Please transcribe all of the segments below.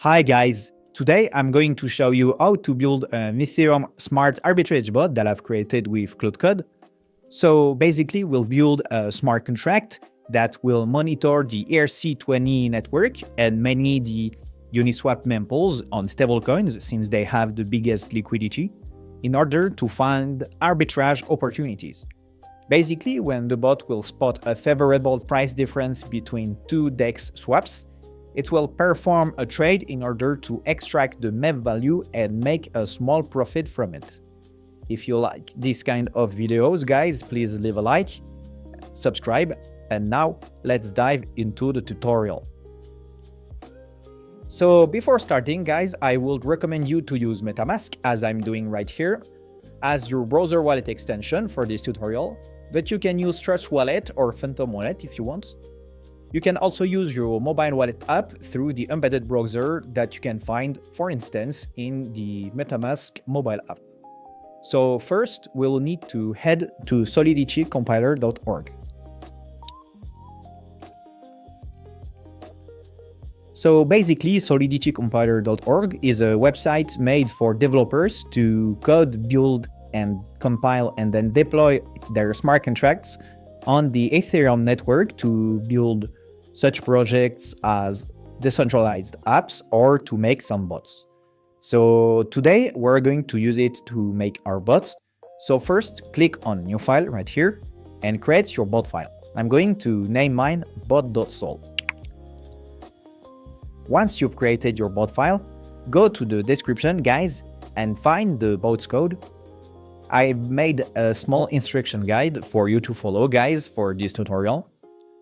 Hi guys, today I'm going to show you how to build an Ethereum smart arbitrage bot that I've created with Claude. So basically we'll build a smart contract that will monitor the ERC20 network and mainly the Uniswap mempools on stablecoins since they have the biggest liquidity in order to find arbitrage opportunities. Basically, when the bot will spot a favorable price difference between two DEX swaps, it will perform a trade in order to extract the MEV value and make a small profit from it. If you like this kind of videos, guys, please leave a like, subscribe, and now let's dive into the tutorial. So before starting, guys, I would recommend you to use MetaMask, as I'm doing right here, as your browser wallet extension for this tutorial, but you can use Trust Wallet or Phantom Wallet if you want. You can also use your mobile wallet app through the embedded browser that you can find, for instance, in the MetaMask mobile app. So first, we'll need to head to soliditycompiler.org. So basically, soliditycompiler.org is a website made for developers to code, build, and compile and then deploy their smart contracts on the Ethereum network to build such projects as decentralized apps or to make some bots. So today we're going to use it to make our bots. So first, click on New File right here and create your bot file. I'm going to name mine bot.sol. Once you've created your bot file, go to the description, guys, and find the bot's code. I've made a small instruction guide for you to follow, guys, for this tutorial.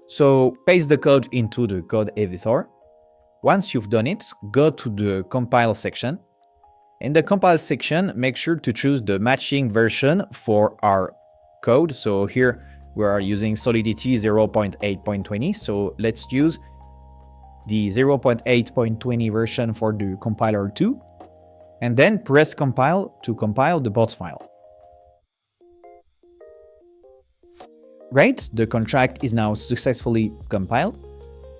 So paste the code into the code editor. Once you've done it, go to the compile section. In the compile section, make sure to choose the matching version for our code. So here we are using Solidity 0.8.20. So let's use the 0.8.20 version for the compiler 2. And then press compile to compile the bot file. Great, the contract is now successfully compiled.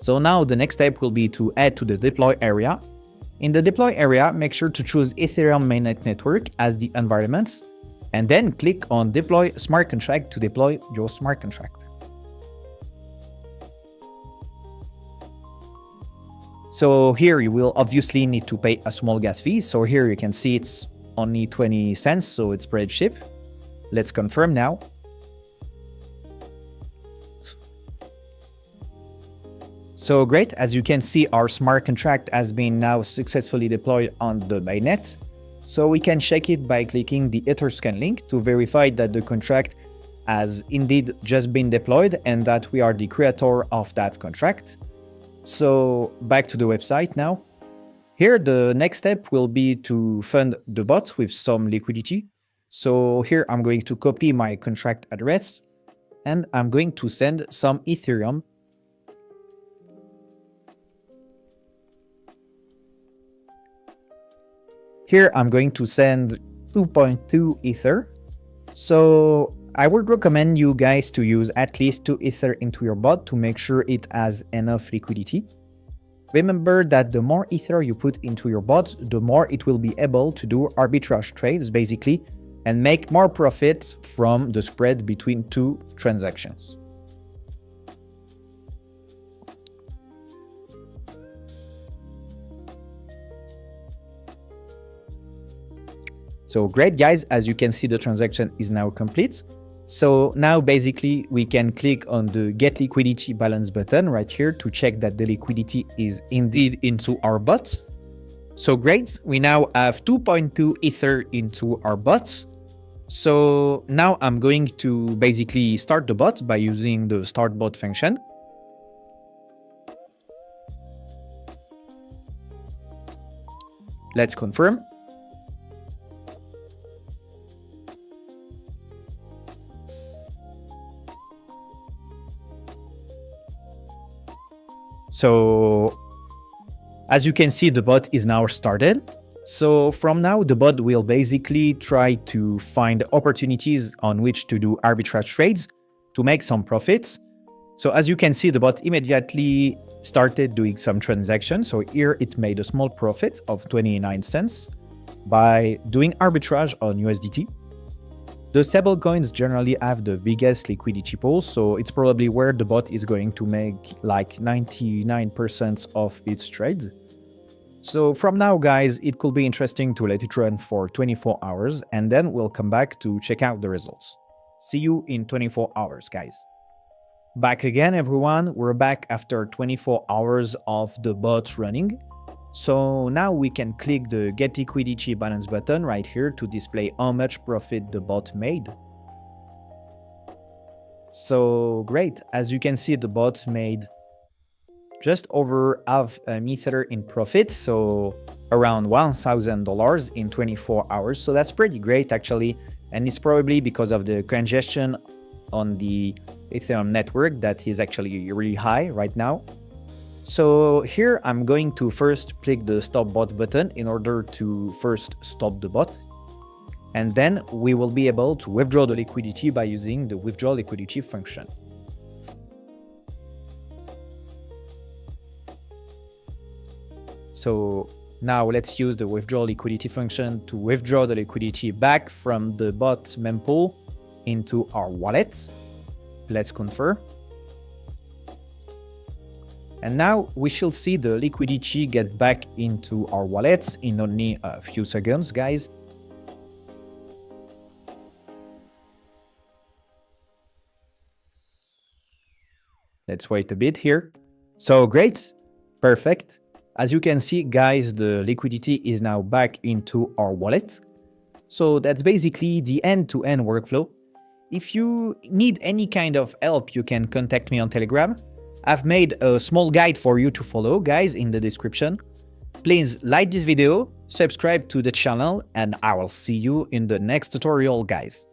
So now the next step will be to add to the deploy area. In the deploy area, make sure to choose Ethereum mainnet network as the environment, and then click on deploy smart contract to deploy your smart contract. So here you will obviously need to pay a small gas fee. So here you can see it's only 20 cents, so it's pretty cheap. Let's confirm now. So great, as you can see, our smart contract has been now successfully deployed on the mainnet. So we can check it by clicking the Etherscan link to verify that the contract has indeed just been deployed and that we are the creator of that contract. So back to the website now. Here, the next step will be to fund the bot with some liquidity. So here I'm going to copy my contract address and I'm going to send some Ethereum. Here I'm going to send 2.2 Ether. So I would recommend you guys to use at least 2 Ether into your bot to make sure it has enough liquidity. Remember that the more Ether you put into your bot, the more it will be able to do arbitrage trades basically and make more profits from the spread between two transactions. So great, guys, as you can see, the transaction is now complete. So now basically we can click on the Get Liquidity Balance button right here to check that the liquidity is indeed into our bot. So great, we now have 2.2 Ether into our bot. So now I'm going to basically start the bot by using the start bot function. Let's confirm. So as you can see, the bot is now started. So from now, the bot will basically try to find opportunities on which to do arbitrage trades to make some profits. So as you can see, the bot immediately started doing some transactions. So here it made a small profit of 29 cents by doing arbitrage on USDT. The stablecoins generally have the biggest liquidity pool, so it's probably where the bot is going to make like 99% of its trades. So from now, guys, it could be interesting to let it run for 24 hours, and then we'll come back to check out the results. See you in 24 hours, guys. Back again, everyone. We're back after 24 hours of the bot running. So now we can click the Get Liquidity Balance button right here to display how much profit the bot made. So great, as you can see, the bot made just over half an Ether in profit, so around $1,000 in 24 hours. So that's pretty great actually, and it's probably because of the congestion on the Ethereum network that is actually really high right now. So here I'm going to first click the stop bot button in order to first stop the bot. And then we will be able to withdraw the liquidity by using the withdraw liquidity function. So now let's use the withdraw liquidity function to withdraw the liquidity back from the bot mempool into our wallet. Let's confirm. And now we shall see the liquidity get back into our wallets in only a few seconds, guys. Let's wait a bit here. So great, perfect. As you can see, guys, the liquidity is now back into our wallet. So that's basically the end-to-end workflow. If you need any kind of help, you can contact me on Telegram. I've made a small guide for you to follow, guys, in the description. Please like this video, subscribe to the channel, and I will see you in the next tutorial, guys.